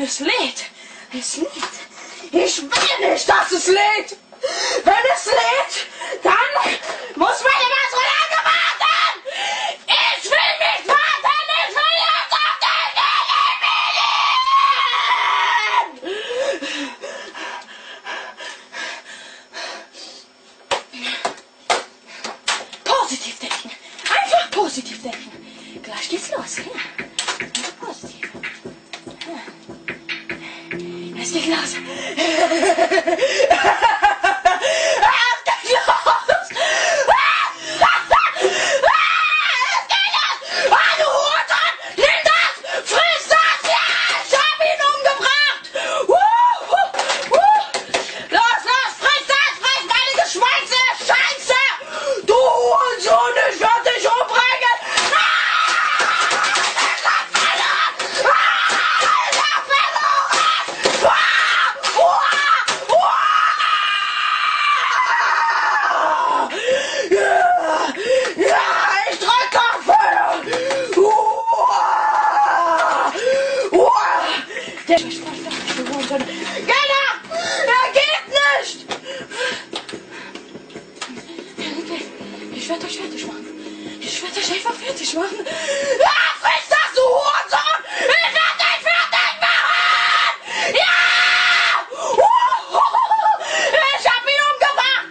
Es lädt. Es lädt. Ich will nicht, dass es lädt. Wenn es lädt, dann muss meine Maske lange warten. Ich will nicht warten. Ich will jetzt auf den Medien. Positiv denken. Einfach positiv denken. Gleich geht's los. Ja. Positiv. Ja. Es geht los. Es geht los. Ah, du Hurensohn! Nimm das! Friss das! Ja! Ich hab ihn umgebracht! Los, los! Friss das! Friss meine Geschwänze! Scheiße! Du Hurensohn! Ich werd dich umbringen! Der Gella! Er geht nicht! Ich werde euch fertig machen. Ich werde euch einfach fertig machen. Ah, friss das, du Hurensohn! Ich werde dich fertig machen! Ja! Ich hab ihn umgebracht!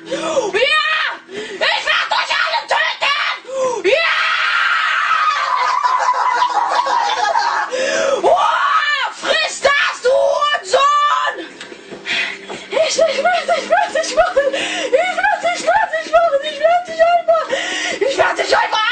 Ja! Ich werde euch alle töten! Ja! Friss das, du Hurensohn! Ich werde dich fertig machen! Ich werde dich fertig machen! Ich werde dich einfach